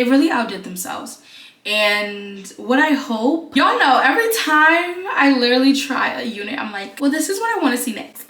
They really outdid themselves. And what I hope, y'all know, every time I literally try a unit, I'm like, well, this is what I want to see next.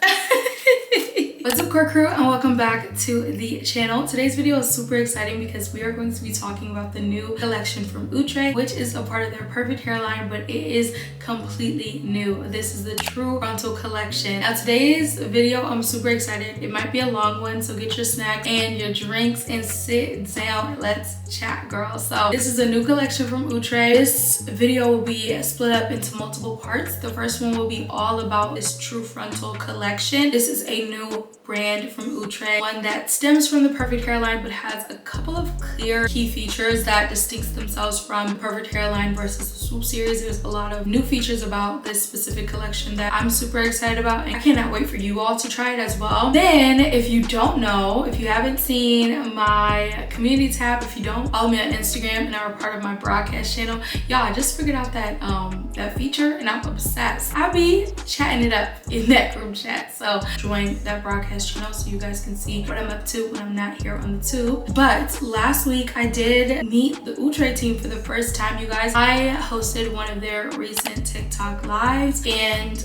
What's up, core crew, and welcome back to the channel. Today's video is super exciting because we are going to be talking about the new collection from Outre, which is a part of their Perfect hairline, but it is completely new. This is the True Frontal collection. Now, today's video, I'm super excited. It might be a long one, so get your snacks and your drinks and sit down. Let's chat, girl. So this is a new collection from Outre. This video will be split up into multiple parts. The first one will be all about this True Frontal collection. This is a new brand from Outre, one that stems from the Perfect hairline but has a couple of clear key features that distinct themselves from the Perfect hairline versus the Swoop series. There's a lot of new features about this specific collection that I'm super excited about, and I cannot wait for you all to try it as well. Then, if you don't know, if you haven't seen my community tab, if you don't follow me on Instagram and are a part of my broadcast channel, y'all, I just figured out that that feature and I'm obsessed. I be chatting it up in that group chat, so join that broadcast channel so you guys can see what I'm up to when I'm not here on the tube. But last week I did meet the Outre team for the first time, you guys. I hosted one of their recent TikTok lives, and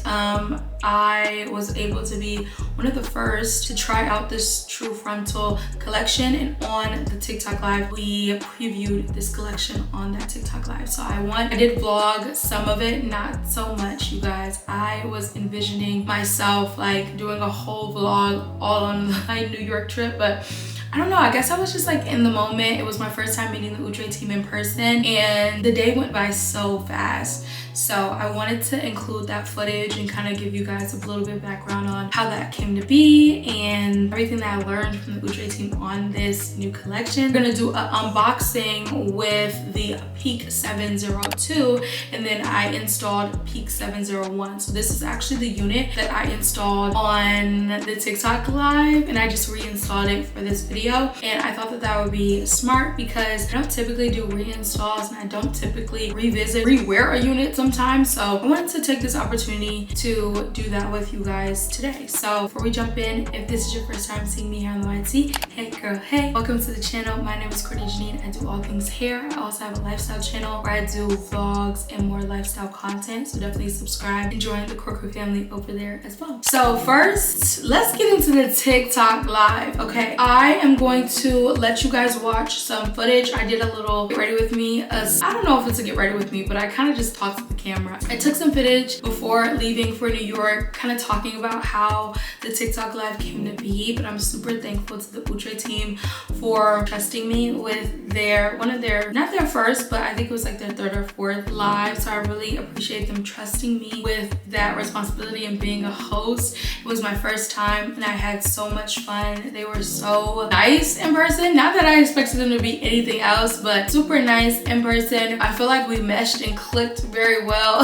I was able to be one of the first to try out this True Frontal collection, and on the TikTok live we previewed this collection on that TikTok live. So I did vlog some of it, not so much, you guys. I was envisioning myself like doing a whole vlog all on my New York trip, but I don't know, I guess I was just like in the moment. It was my first time meeting the Outre team in person, and the day went by so fast. So I wanted to include that footage and kind of give you guys a little bit of background on how that came to be and everything that I learned from the Outre team on this new collection. We're gonna do an unboxing with the Peak 702, and then I installed Peak 701. So this is actually the unit that I installed on the TikTok live, and I just reinstalled it for this video. And I thought that that would be smart because I don't typically do reinstalls, and I don't typically rewear a unit sometimes. So I wanted to take this opportunity to do that with you guys today. So before we jump in, if this is your first time seeing me here on the YT, hey girl, hey, welcome to the channel. My name is Courtney Jinean. I do all things hair. I also have a lifestyle channel where I do vlogs and more lifestyle content, so definitely subscribe and join the Core Crew family over there as well. So first, let's get into the TikTok live. Okay, I am going to let you guys watch some footage. I did a little get ready with me. I don't know if it's a get ready with me, but I kind of just talked to the camera. I took some footage before leaving for New York, kind of talking about how the TikTok live came to be, but I'm super thankful to the Outre team for trusting me with not their first, but I think it was like their third or fourth live. So I really appreciate them trusting me with that responsibility and being a host. It was my first time and I had so much fun. They were so nice in person. Not that I expected them to be anything else, but super nice in person. I feel like we meshed and clicked very well.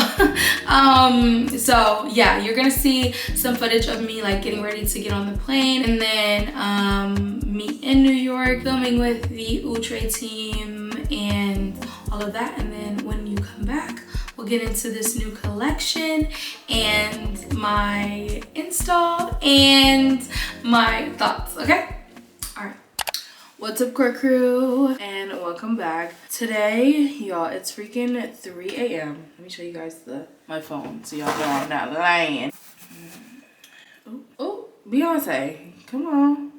So yeah, you're gonna see some footage of me like getting ready to get on the plane, and then me in New York filming with the Outre team and all of that. And then when you come back, we'll get into this new collection and my install and my thoughts, okay? All right. What's up, core crew, and welcome back. Today, y'all, it's freaking 3 a.m. Let me show you guys my phone so y'all know I'm not lying. Oh, Beyonce, come on.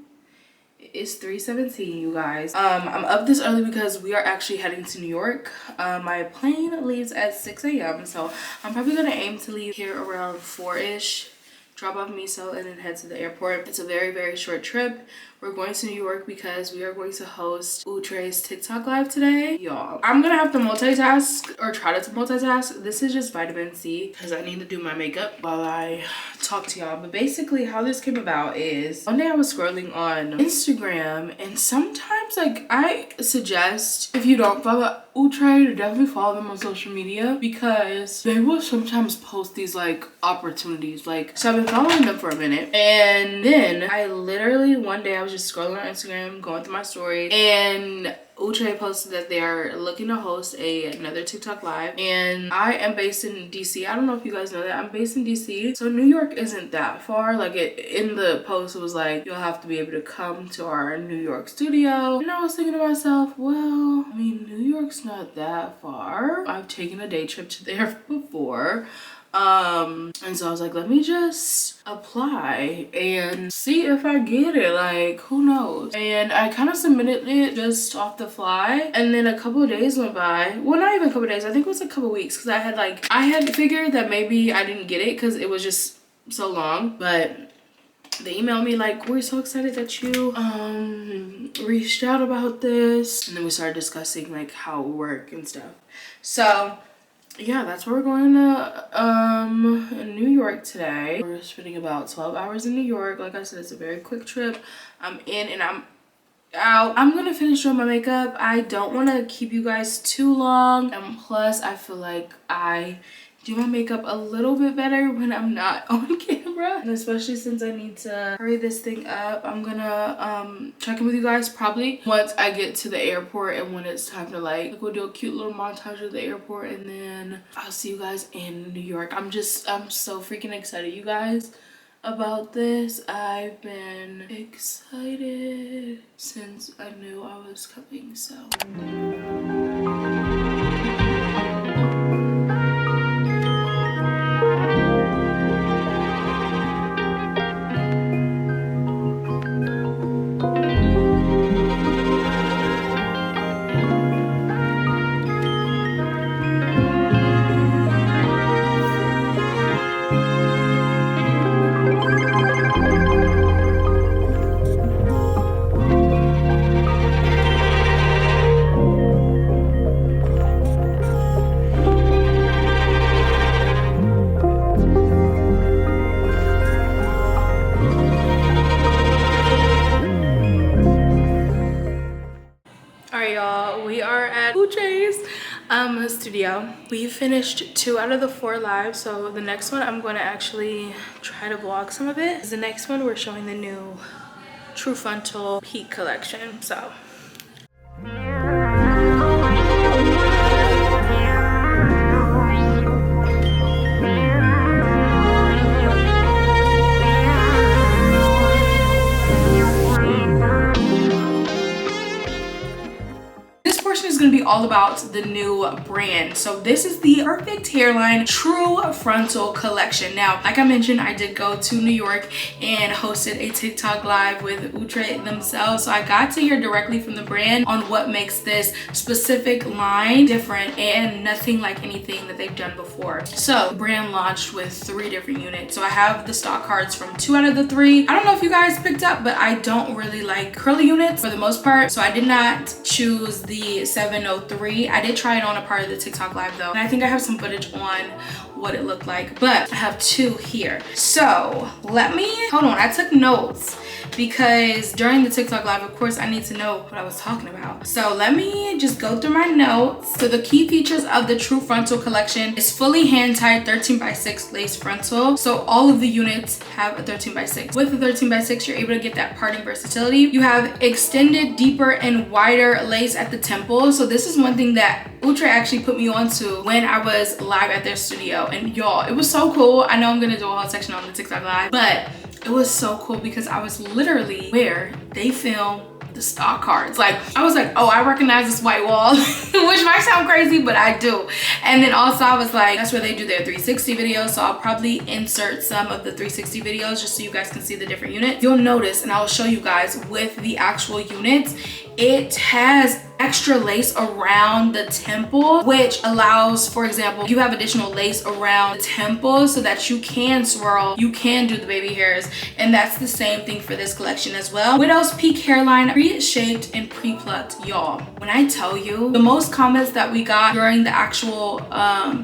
It's 3:17, you guys. I'm up this early because we are actually heading to New York. My plane leaves at 6 a.m. so I'm probably gonna aim to leave here around 4-ish, drop off Miso, and then head to the airport. It's a very, very short trip. We're going to New York because we are going to host Outre's TikTok live today. Y'all, I'm gonna have to multitask, or try to multitask. This is just vitamin C because I need to do my makeup while I talk to y'all. But basically how this came about is one day I was scrolling on Instagram, and sometimes like I suggest, if you don't follow Outre, to definitely follow them on social media because they will sometimes post these like opportunities. Like, so I've been following them for a minute, and then I literally one day I was just scrolling on Instagram, going through my story, and Outre posted that they are looking to host another TikTok live, and I am based in DC. I don't know if you guys know that I'm based in DC, so New York isn't that far. Like in the post, it was like you'll have to be able to come to our New York studio, and I was thinking to myself, well, I mean, New York's not that far. I've taken a day trip to there before. And so I was like, let me just apply and see if I get it. Like, who knows? And I kind of submitted it just off the fly, and then a couple of days went by. Well, not even a couple of days, I think it was a couple of weeks, because I had figured that maybe I didn't get it because it was just so long. But they emailed me like, we're so excited that you reached out about this, and then we started discussing like how it would work and stuff. So yeah, that's where we're going to New York today. We're spending about 12 hours in New York. Like I said, it's a very quick trip. I'm in and I'm out. I'm gonna finish doing my makeup. I don't want to keep you guys too long, and plus I feel like I do my makeup a little bit better when I'm not on camera, and especially since I need to hurry this thing up. I'm gonna check in with you guys probably once I get to the airport, and when it's time to like we'll do a cute little montage of the airport, and then I'll see you guys in New York. I'm so freaking excited, you guys, about this. I've been excited since I knew I was coming, so studio. We finished 2 out of the 4 lives, so the next one I'm going to actually try to vlog some of it. The next one we're showing the new True Frontal Peak collection. So gonna be all about the new brand. So this is the Perfect Hairline True Frontal collection. Now, like I mentioned, I did go to New York and hosted a TikTok live with Outre themselves, so I got to hear directly from the brand on what makes this specific line different and nothing like anything that they've done before. So the brand launched with 3 different units. So I have the stock cards from 2 out of the 3. I don't know if you guys picked up, but I don't really like curly units for the most part, so I did not choose the 703. I did try it on a part of the TikTok live though, and I think I have some footage on what it looked like, but I have 2 here. So let me, hold on, I took notes because during the TikTok live, of course, I need to know what I was talking about. So let me just go through my notes. So the key features of the True Frontal collection is fully hand-tied 13x6 lace frontal. So all of the units have a 13x6. With the 13x6, you're able to get that parting versatility. You have extended, deeper, and wider lace at the temple. So this is one thing that Outre actually put me onto when I was live at their studio, and y'all, it was so cool. I know I'm gonna do a whole section on the TikTok live, but it was so cool because I was literally where they film the stock cards. Like, I was like, oh, I recognize this white wall, which might sound crazy, but I do. And then also I was like, that's where they do their 360 videos, so I'll probably insert some of the 360 videos just so you guys can see the different units. You'll notice, and I'll show you guys with the actual units, it has extra lace around the temple, which allows, for example, you have additional lace around the temple so that you can swirl, you can do the baby hairs, and that's the same thing for this collection as well. Widow's Peak hairline, pre-shaped and pre-plucked. Y'all, when I tell you, the most comments that we got during the actual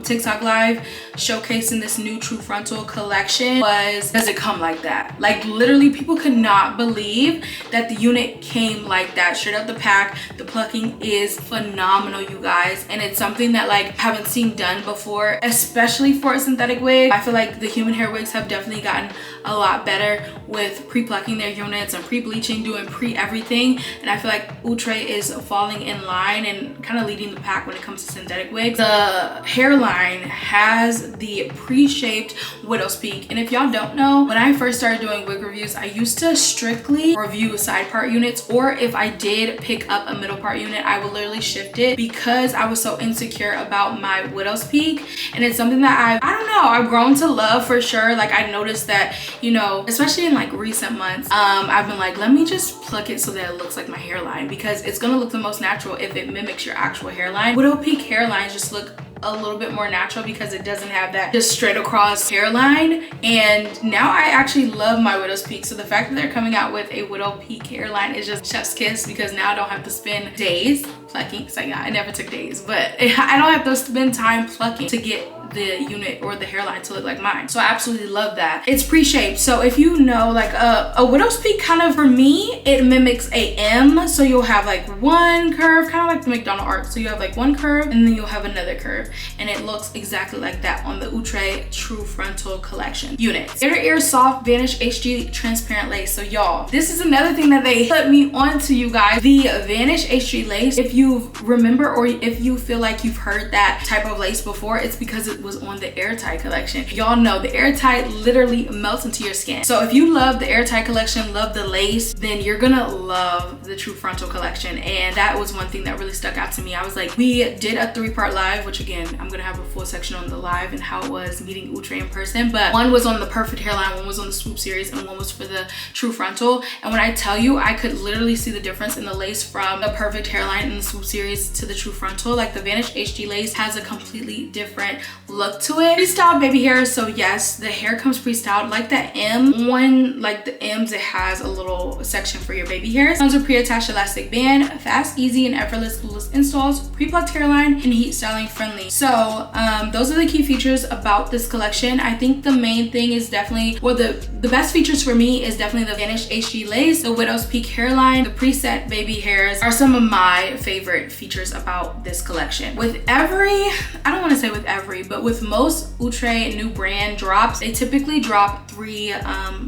TikTok live showcasing this new True Frontal collection was, does it come like that? Like literally people could not believe that the unit came like that straight out the pack. The plucking is phenomenal, you guys, and it's something that like I haven't seen done before, especially for a synthetic wig. I feel like the human hair wigs have definitely gotten a lot better with pre-plucking their units and pre-bleaching, doing pre-everything, and I feel like Outre is falling in line and kind of leading the pack when it comes to synthetic wigs. The Hairline has the pre-shaped widow's peak, and if y'all don't know, when I first started doing wig reviews, I used to strictly review side part units, or if I did pick up a middle part unit, I would literally shift it because I was so insecure about my widow's peak. And it's something that I don't know, I've grown to love for sure. Like I noticed that, you know, especially in like recent months, I've been like, let me just pluck it so that it looks like my hairline, because it's gonna look the most natural if it mimics your actual hairline. Widow peak hairlines just look a little bit more natural because it doesn't have that just straight across hairline. And now I actually love my widow's peak, so the fact that they're coming out with a widow peak hairline is just chef's kiss, because now I don't have to spend days plucking. So yeah, I never took days, but I don't have to spend time plucking to get the unit or the hairline to look like mine. So I absolutely love that. It's pre-shaped, so if you know, like a widow's peak, kind of for me it mimics a M. So you'll have like one curve, kind of like the McDonald arc. So you have like one curve and then you'll have another curve, and it looks exactly like that on the Outre True Frontal collection units. Ear to ear soft Vanish HG transparent lace. So y'all, this is another thing that they put me onto, you guys. The Vanish HG lace, if you remember or if you feel like you've heard that type of lace before, it's because it was on the Airtight collection. Y'all know the Airtight literally melts into your skin. So if you love the Airtight collection, love the lace, then you're gonna love the True Frontal collection. And that was one thing that really stuck out to me. I was like, we did a 3-part live, which again, I'm gonna have a full section on the live and how it was meeting Outre in person, but one was on the Perfect Hairline, one was on the Swoop series, and one was for the True Frontal. And when I tell you, I could literally see the difference in the lace from the Perfect Hairline and the Swoop series to the True Frontal. Like the Vanish HG lace has a completely different look to it. Pre-styled baby hair, so yes, the hair comes pre-styled. Like the M one, like the M's, it has a little section for your baby hairs. Comes with pre-attached elastic band, fast, easy, and effortless glueless installs, pre-plucked hairline, and heat styling friendly. So those are the key features about this collection. I think the main thing is definitely, well, the best features for me is definitely the Vanish HG lace, the Widow's Peak hairline, the preset baby hairs are some of my favorite features about this collection. With every, I don't want to say with every, but with most Outre new brand drops, they typically drop 3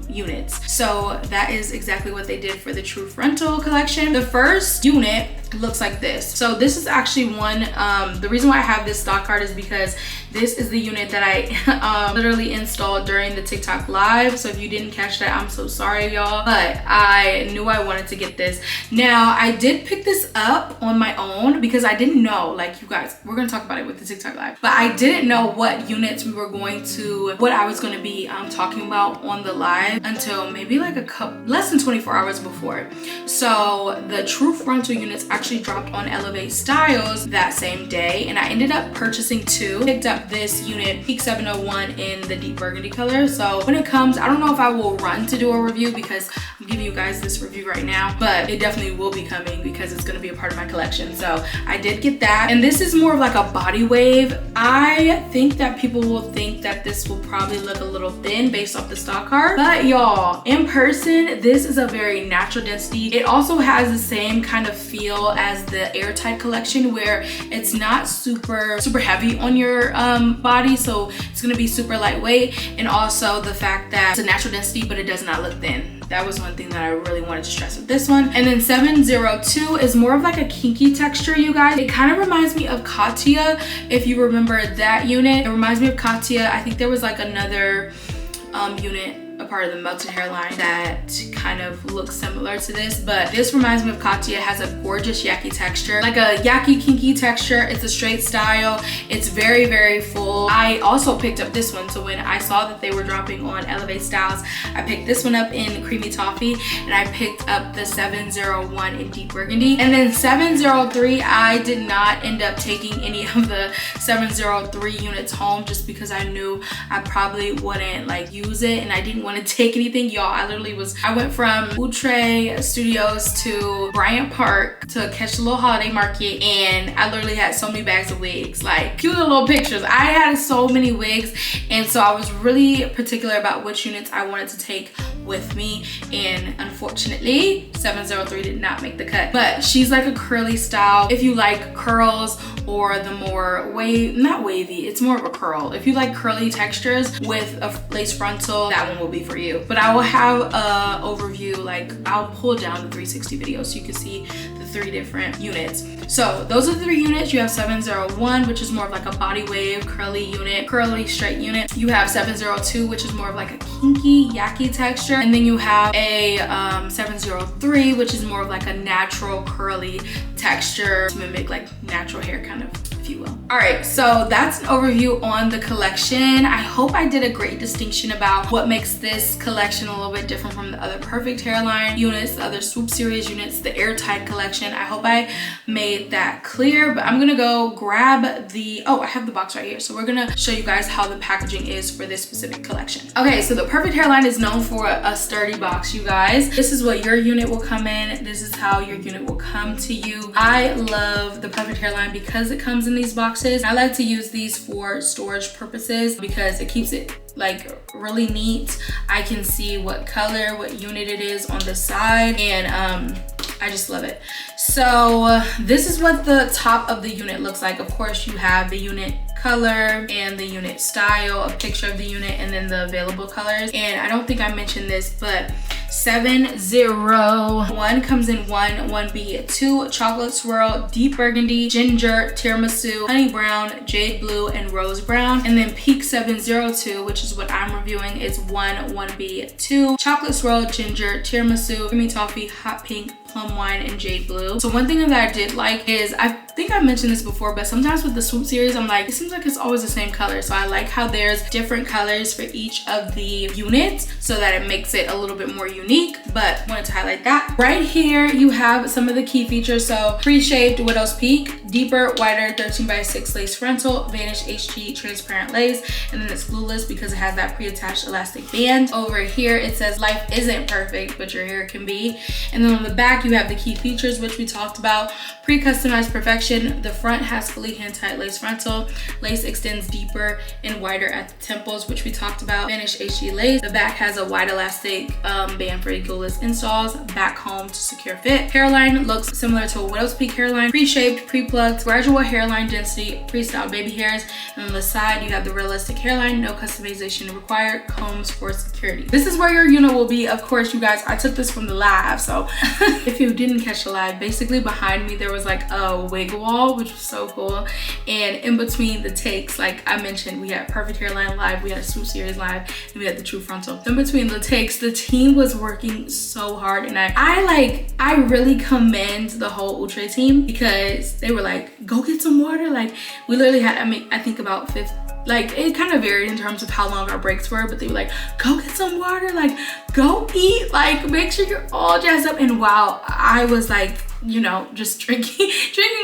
units. So that is exactly what they did for the True Frontal collection. The first unit looks like this. So this is actually one, the reason why I have this stock card is because this is the unit that I literally installed during the TikTok live. So if you didn't catch that, I'm so sorry, y'all, but I knew I wanted to get this. Now I did pick this up on my own because I didn't know, like, you guys, we're gonna talk about it with the TikTok live, but I didn't know what units we were going to, what I was gonna be talking about on the live until maybe like less than 24 hours before. So the True Frontal units actually dropped on Elevate Styles that same day, and I ended up purchasing 2. Picked up this unit, Peak 701 in the deep burgundy color. So when it comes, I don't know if I will run to do a review because I'm giving you guys this review right now, but it definitely will be coming because it's going to be a part of my collection. So I did get that, and this is more of like a body wave. I think that people will think that this will probably look a little thin based off the stock card, but y'all, in person, this is a very natural density. It also has the same kind of feel as the Airtight collection, where it's not super heavy on your body, so it's gonna be super lightweight, and also the fact that it's a natural density but it does not look thin. That was one thing that I really wanted to stress with this one. And then 702 is more of like a kinky texture, you guys. It kind of reminds me of Katia, if you remember that unit. It reminds me of Katia. I think there was like another unit, a part of the melted hairline, that kind of looks similar to this, but this reminds me of Katia. It has a gorgeous yaki texture, like a yaki kinky texture. It's a straight style. It's very full. I also picked up this one, so when I saw that they were dropping on Elevate Styles, I picked this one up in Creamy Toffee, and I picked up the 701 in deep burgundy. And then 703, I did not end up taking any of the 703 units home just because I knew I probably wouldn't like use it, and I didn't want to take anything. Y'all, I went from Outre Studios to Bryant Park to catch the little holiday market, and I literally had so many bags of wigs, like cute little pictures. I had so many wigs, and so I was really particular about which units I wanted to take with me, and unfortunately 703 did not make the cut. But she's like a curly style. If you like curls or the more not wavy, it's more of a curl. If you like curly textures with a lace frontal, that one will be for you. But I will have a overview, like I'll pull down the 360 video so you can see the 3 different units. So those are the 3 units. You have 701, which is more of like a body wave curly unit, curly straight unit. You have 702, which is more of like a kinky yaki texture, and then you have a 703, which is more of like a natural curly texture to mimic like natural hair, kind of, if you will. All right, so that's an overview on the collection. I hope I did a great distinction about what makes this collection a little bit different from the other Perfect Hairline units, the other Swoop series units, the Airtight collection. I hope I made that clear, but I'm gonna go grab the, I have the box right here. So we're gonna show you guys how the packaging is for this specific collection. Okay, so the Perfect Hairline is known for a sturdy box, you guys. This is what your unit will come in. This is how your unit will come to you. I love the Perfect Hairline because it comes in these boxes. I like to use these for storage purposes because it keeps it like really neat. I can see what color, what unit it is on the side, and I just love it. So this is what the top of the unit looks like. Of course, you have the unit color and the unit style, a picture of the unit, and then the available colors. And I don't think I mentioned this, but 701 comes in 1B, 2 chocolate swirl, deep burgundy, ginger, tiramisu, honey brown, jade blue, and rose brown. And then Peak 702, which is what I'm reviewing, is 1B, 2 chocolate swirl, ginger, tiramisu, creamy toffee, hot pink, plum wine, and jade blue. So one thing that I did like is, I think I mentioned this before, but sometimes with the Swoop series, I'm like, it seems like it's always the same color. So I like how there's different colors for each of the units so that it makes it a little bit more unique, but wanted to highlight that. Right here, you have some of the key features. So pre-shaped Widow's Peak, deeper, wider 13x6 lace frontal, Vanish HG transparent lace, and then it's glueless because it has that pre-attached elastic band. Over here, it says life isn't perfect, but your hair can be. And then on the back, you have the key features, which we talked about. Pre-customized perfection. The front has fully hand-tight lace frontal. Lace extends deeper and wider at the temples, which we talked about. Vanish HG lace. The back has a wide elastic band for glueless installs. Back comb to secure fit. Hairline looks similar to a Widow's Peak hairline. Pre-shaped, pre-plucked, gradual hairline density, pre-styled baby hairs. And on the side, you have the realistic hairline. No customization required. Combs for security. This is where your unit will be. Of course, you guys, I took this from the live, so if you didn't catch the live, basically behind me there was like a wig wall, which was so cool. And in between the takes, like I mentioned, we had Perfect Hairline live, we had a Swoop series live, and we had the True Frontal. In between the takes, the team was working so hard, and I really commend the whole Outre team because they were like, go get some water. Like we literally had, I think about 50, like it kind of varied in terms of how long our breaks were, but they were like, go get some water, like go eat, like make sure you're all jazzed up. And wow, I was like, you know, just drinking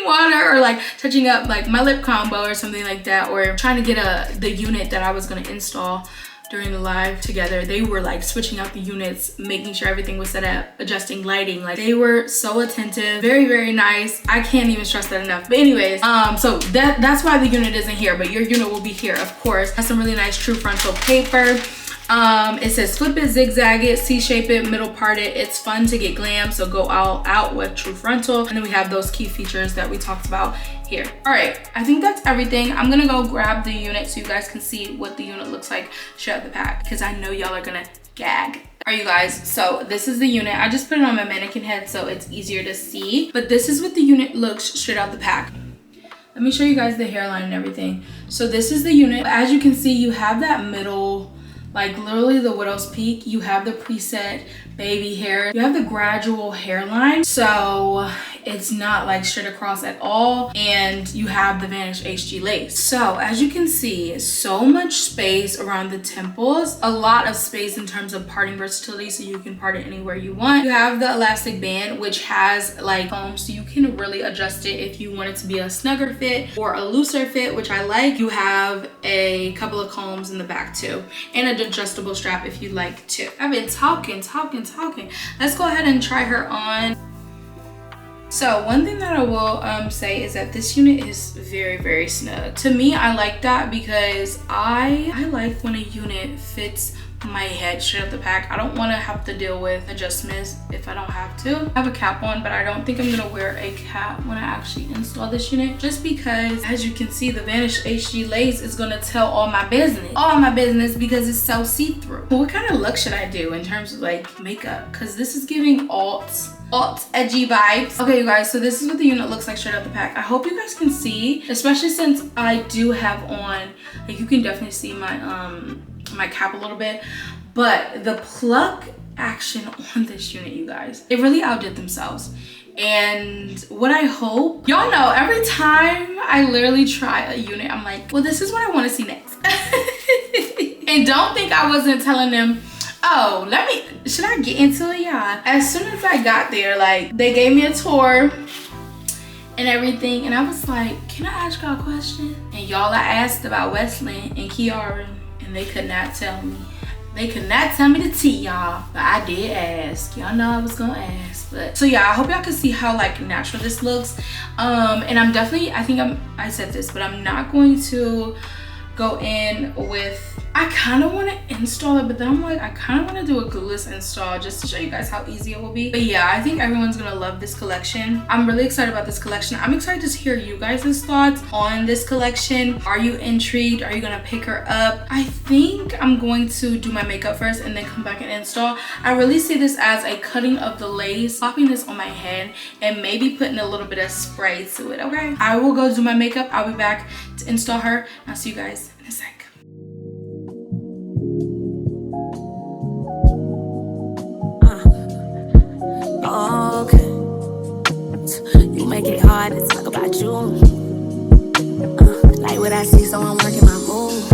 water or like touching up like my lip combo or something like that, or trying to get the unit that I was going to install during the live together. They were like switching out the units, making sure everything was set up, adjusting lighting. Like they were so attentive, very, very nice. I can't even stress that enough. But anyways, so that's why the unit isn't here, but your unit will be here, of course. Has some really nice True Frontal paper. It says flip it, zigzag it, C-shape it, middle part it. It's fun to get glam, so go all out with True Frontal. And then we have those key features that we talked about here. All right, I think that's everything. I'm gonna go grab the unit so you guys can see what the unit looks like straight out the pack, because I know y'all are gonna gag. All right, you guys, so this is the unit. I just put it on my mannequin head so it's easier to see, but this is what the unit looks straight out the pack. Let me show you guys the hairline and everything. So this is the unit. As you can see, you have that middle, like literally the Widow's Peak. You have the preset baby hair. You have the gradual hairline. So it's not like straight across at all, and you have the Vanish HG lace. So as you can see, so much space around the temples, a lot of space in terms of parting versatility, so you can part it anywhere you want. You have the elastic band, which has like foam, so you can really adjust it if you want it to be a snugger fit or a looser fit, which I like. You have a couple of combs in the back too, and an adjustable strap if you'd like to. I've been talking. Let's go ahead and try her on. So one thing that I will say is that this unit is very snug. To me, I like that because I like when a unit fits my head straight up the pack. I don't want to have to deal with adjustments if I don't have to. I have a cap on, but I don't think I'm gonna wear a cap when I actually install this unit, just because as you can see, the Vanish HG lace is gonna tell all my business because it's so see-through. What kind of look should I do in terms of like makeup? Because this is giving alt edgy vibes. Okay, you guys, so this is what the unit looks like straight out the pack. I hope you guys can see, especially since I do have on, like, you can definitely see my cap a little bit, but the pluck action on this unit, you guys, it really outdid themselves. And what I hope, y'all know, every time I literally try a unit, I'm like, well, this is what I want to see next. And don't think I wasn't telling them, oh, should I get into it? Yeah. As soon as I got there, like, they gave me a tour and everything, and I was like, can I ask y'all a question? And y'all, I asked about Westland and Kiara, and they could not tell me. They could not tell me the tea, y'all. But I did ask. Y'all know I was gonna ask. But so yeah, I hope y'all can see how like natural this looks. And I'm definitely, I said this, but I'm not going to go in with, I kind of want to install it, but then I'm like, I kind of want to do a glueless install just to show you guys how easy it will be. But yeah, I think everyone's gonna love this collection. I'm really excited about this collection. I'm excited to hear you guys' thoughts on this collection. Are you intrigued? Are you gonna pick her up? I think I'm going to do my makeup first and then come back and install. I really see this as a cutting of the lace, popping this on my head, and maybe putting a little bit of spray to it, okay? I will go do my makeup. I'll be back to install her. I'll see you guys in a sec. Okay, you make it hard to talk about you. Like what I see, so I'm working my move.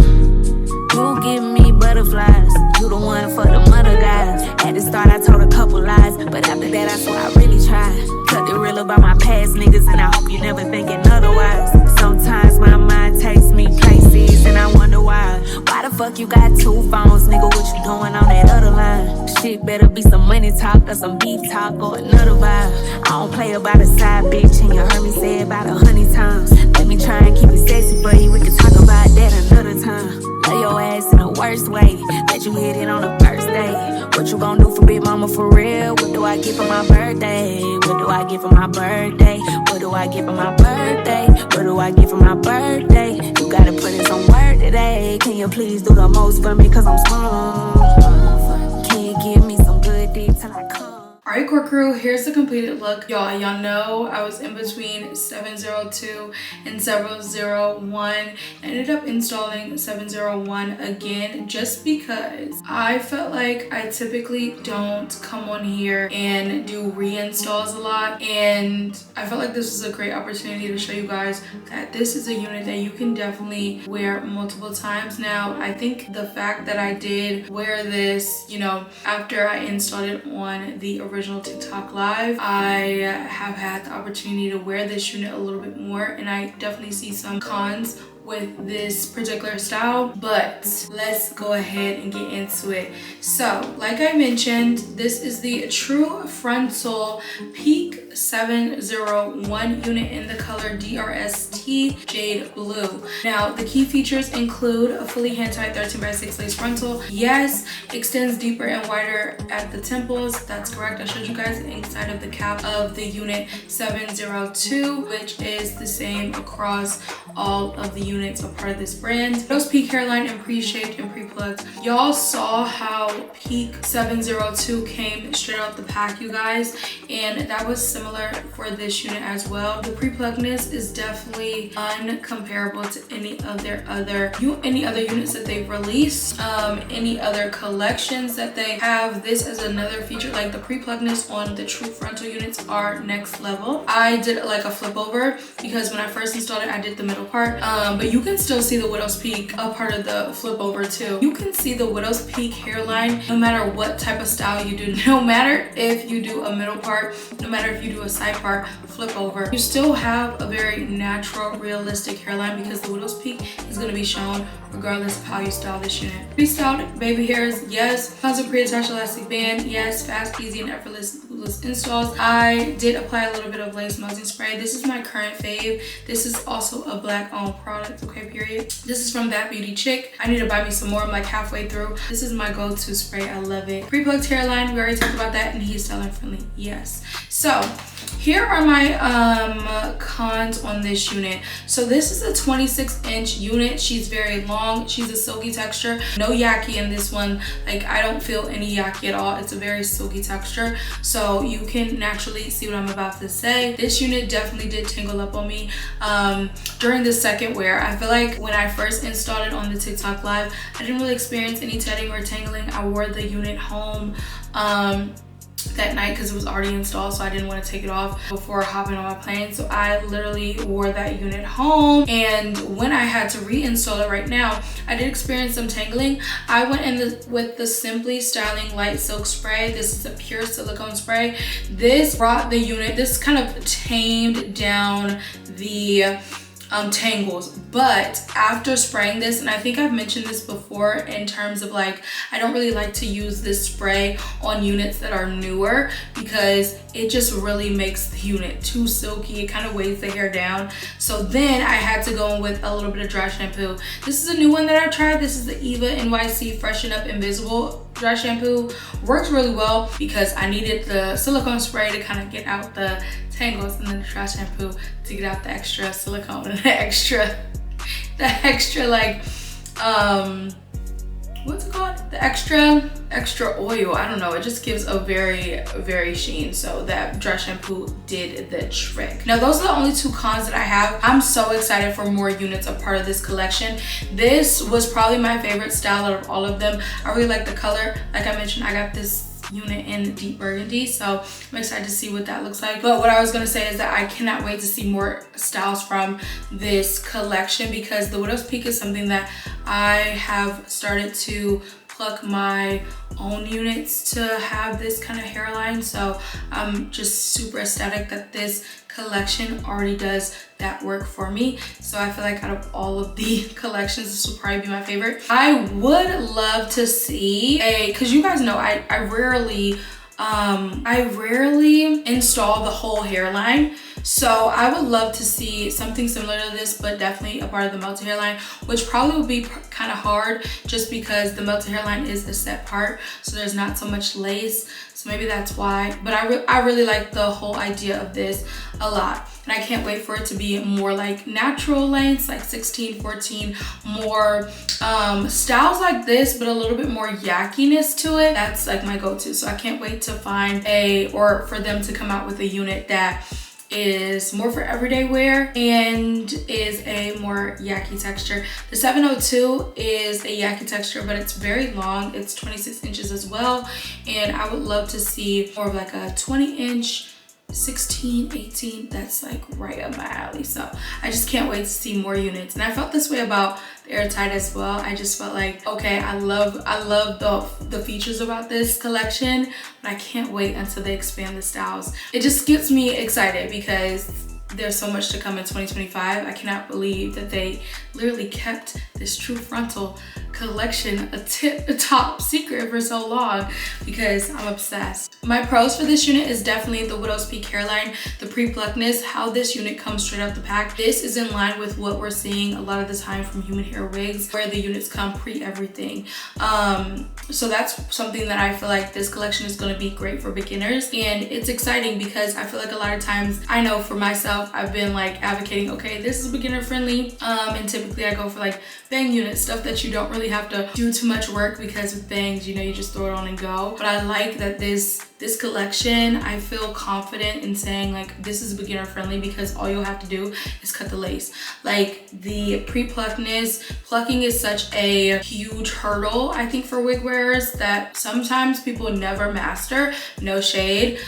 You give me butterflies. You the one for the mother guys. At the start, I told a couple lies, but after that, I swear I really tried. Cut the real about my past niggas, and I hope you never thinking otherwise. Sometimes my mind takes me places, and I wonder why. Why the fuck you got two phones, nigga? What you doing on that other line? Shit better be some money talk or some beef talk or another vibe. I don't play about a side bitch, and you heard me say it about 100 times. Let me try and keep it sexy for you. We can talk about that another time. Lay your ass in the worst way. Let you hit it on the first day. What you gon' do for Big Mama for real? What do I get for my birthday? What do I get for my birthday? What do I get for my birthday? What do I get for my birthday? You gotta put in some work today. Can you please do the most for me? Cause I'm small. Can you give me some good dick till I come? Alright, core crew, here's the completed look. Y'all know I was in between 702 and 701. Ended up installing 701 again just because I felt like I typically don't come on here and do reinstalls a lot, and I felt like this was a great opportunity to show you guys that this is a unit that you can definitely wear multiple times. Now, I think the fact that I did wear this, you know, after I installed it on the original TikTok live, I have had the opportunity to wear this unit a little bit more, and I definitely see some cons with this particular style, but let's go ahead and get into it. So like I mentioned, this is the True Frontal Peak 701 unit in the color DRST Jade Blue. Now the key features include a fully hand-tied 13x6 lace frontal. Yes, extends deeper and wider at the temples. That's correct. I showed you guys the inside of the cap of the unit 702, which is the same across all of the units a part of this brand. Widow's Peak hairline in pre-shaped and pre-plucked. Y'all saw how Peak 702 came straight out the pack, you guys, and that was similar for this unit as well. The pre-pluckedness is definitely uncomparable to any other units that they've released, any other collections that they have. This is another feature. Like the pre-pluckedness on the True Frontal units are next level. I did like a flip over because when I first installed it, I did the middle part, but you can still see the Widow's Peak a part of the flip over too. You can see the Widow's Peak hairline no matter what type of style you do, no matter if you do a middle part, no matter if you do a side part, flip over, you still have a very natural, realistic hairline because the Widow's Peak is going to be shown regardless of how you style this unit. Pre-styled baby hairs, yes. Tons of pre-attached elastic band, yes. Fast, easy, and effortless installs. I did apply a little bit of lace muzzing spray. This is my current fave. This is also a black owned product, okay, period. This is from That Beauty Chick. I need to buy me some more. I'm like halfway through. This is my go-to spray. I love it. Pre-plucked hairline, we already talked about that, and he's styling friendly, yes. So here are my cons on this unit. So this is a 26-inch unit. She's very long. She's a silky texture. No yucky in this one. Like I don't feel any yucky at all. It's a very silky texture. So you can naturally see what I'm about to say. This unit definitely did tangle up on me during the second wear. I feel like when I first installed it on the TikTok live, I didn't really experience any tetting or tangling. I wore the unit home that night because it was already installed, so I didn't want to take it off before hopping on my plane. So I literally wore that unit home, and when I had to reinstall it right now, I did experience some tangling. I went in with the Simply Styling Light Silk Spray. This is a pure silicone spray. This brought the unit, this kind of tamed down the tangles, but after spraying this, and I think I've mentioned this before in terms of like, I don't really like to use this spray on units that are newer because it just really makes the unit too silky. It kind of weighs the hair down. So then I had to go in with a little bit of dry shampoo. This is a new one that I tried. This is the Eva NYC Freshen Up Invisible dry shampoo. Works really well because I needed the silicone spray to kind of get out the tangles, and then the dry shampoo to get out the extra silicone and the extra like what's it called, the extra oil. I don't know, it just gives a very sheen. So that dry shampoo did the trick. Now those are the only two cons that I have. I'm so excited for more units a part of this collection. This was probably my favorite style out of all of them. I really like the color. Like I mentioned, I got this unit in deep burgundy, so I'm excited to see what that looks like. But what I was gonna say is that I cannot wait to see more styles from this collection because the Widow's Peak is something that I have started to pluck my own units to have this kind of hairline. So I'm just super ecstatic that this collection already does that work for me. So I feel like out of all of the collections, this will probably be my favorite. I would love to see because you guys know I rarely install the whole hairline. So I would love to see something similar to this, but definitely a part of the melted hairline, which probably would be kind of hard just because the melted hairline is a set part, so there's not so much lace. So maybe that's why. But I really like the whole idea of this a lot. And I can't wait for it to be more like natural lengths, like 16, 14, more styles like this, but a little bit more yuckiness to it. That's like my go-to. So I can't wait to find or for them to come out with a unit that is more for everyday wear and is a more yucky texture. The 702 is a yucky texture, but it's very long. It's 26 inches as well. And I would love to see more of like a 20-inch, 16, 18, that's like right up my alley. So I just can't wait to see more units. And I felt this way about the Airtight as well. I just felt like, okay, I love the features about this collection, but I can't wait until they expand the styles. It just gets me excited because there's so much to come in 2025. I cannot believe that they literally kept this True Frontal collection a top secret for so long because I'm obsessed. My pros for this unit is definitely the Widow's Peak hairline, the pre-pluckedness, how this unit comes straight out the pack. This is in line with what we're seeing a lot of the time from human hair wigs, where the units come pre-everything. So that's something that I feel like this collection is going to be great for beginners, and it's exciting because I feel like a lot of times, I know for myself, myself, I've been like advocating, okay, this is beginner friendly, and typically I go for like bang unit stuff that you don't really have to do too much work, because with bangs, you know, you just throw it on and go. But I like that this collection, I feel confident in saying like this is beginner friendly, because all you'll have to do is cut the lace. Like the pre-pluckness, plucking is such a huge hurdle, I think, for wig wearers that sometimes people never master. No shade.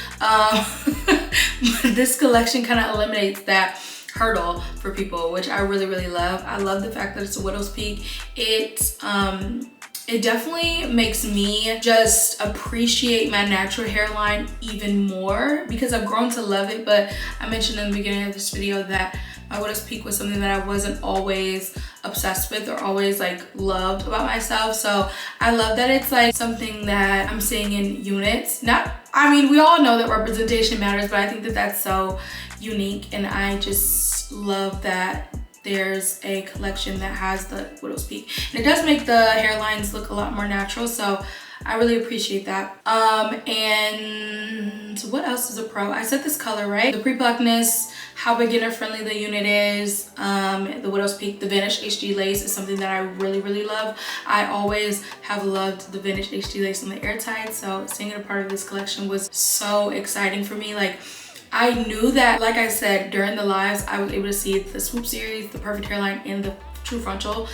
This collection kind of eliminates that hurdle for people, which I really, really love. I love the fact that it's a widow's peak. It definitely makes me just appreciate my natural hairline even more, because I've grown to love it. But I mentioned in the beginning of this video that my widow's peak was something that I wasn't always obsessed with or always like loved about myself. So I love that it's like something that I'm seeing in units. I mean, we all know that representation matters, but I think that that's so unique, and I just love that there's a collection that has the widow's peak. And it does make the hairlines look a lot more natural, so I really appreciate that. And what else is a pro? I said this color, right? The pre-pluckness, how beginner friendly the unit is, the widow's peak, the Vanish HD lace is something that I really, really love. I always have loved the Vanish HD lace on the airtight, so seeing it a part of this collection was so exciting for me. Like, I knew that, like I said, during the lives, I was able to see the Swoop series, the Perfect Hairline, and the True Frontal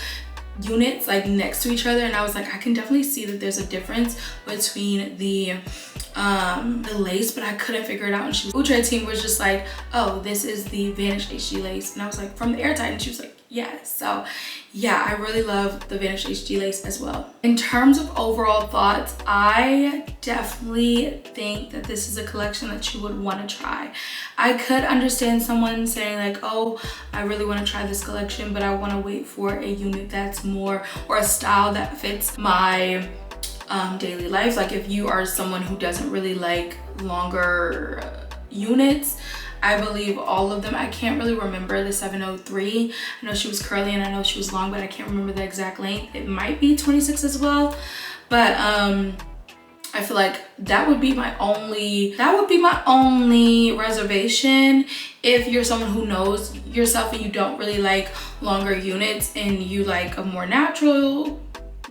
units like next to each other, and I was like, I can definitely see that there's a difference between the lace, but I couldn't figure it out. And Outre team was just like, oh, this is the Vanish HD lace, and I was like, from the airtight, and she was like, yes. So yeah, I really love the Vanish HD lace as well. In terms of overall thoughts, I definitely think that this is a collection that you would want to try. I could understand someone saying like, oh, I really want to try this collection, but I want to wait for a unit that's more, or a style that fits my daily life. Like if you are someone who doesn't really like longer units, I believe all of them, I can't really remember the 703. I know she was curly and I know she was long, but I can't remember the exact length. It might be 26 as well, but I feel like that would be my only reservation. If you're someone who knows yourself and you don't really like longer units and you like a more natural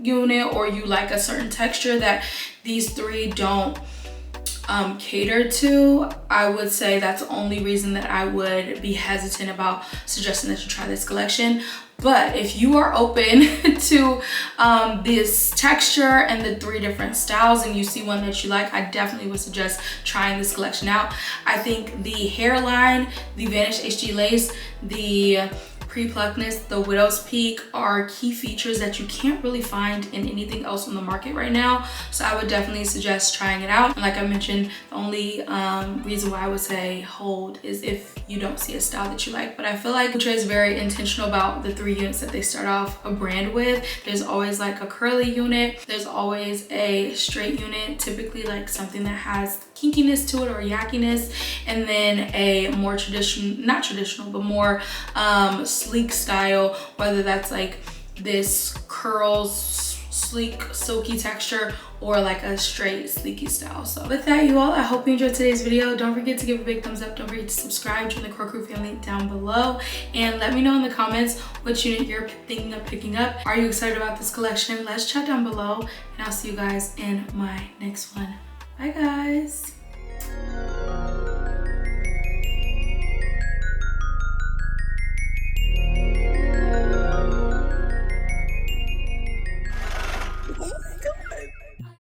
unit, or you like a certain texture that these three don't cater to, I would say that's the only reason that I would be hesitant about suggesting that you try this collection. But if you are open to this texture and the three different styles, and you see one that you like, I definitely would suggest trying this collection out. I think the hairline, the Vanish HD lace, the pre-pluckness, the widow's peak are key features that you can't really find in anything else on the market right now. So I would definitely suggest trying it out. And like I mentioned, the only reason why I would say hold is if you don't see a style that you like. But I feel like Outre is very intentional about the three units that they start off a brand with. There's always like a curly unit, there's always a straight unit, typically like something that has kinkiness to it or yackiness, and then a more not traditional, but more sleek style, whether that's like this curls, sleek, silky texture, or like a straight sleeky style. So with that, you all, I hope you enjoyed today's video. Don't forget to give a big thumbs up. Don't forget to subscribe, join the Courtney family down below, and let me know in the comments what unit you're thinking of picking up. Are you excited about this collection? Let's chat down below, and I'll see you guys in my next one. Bye guys.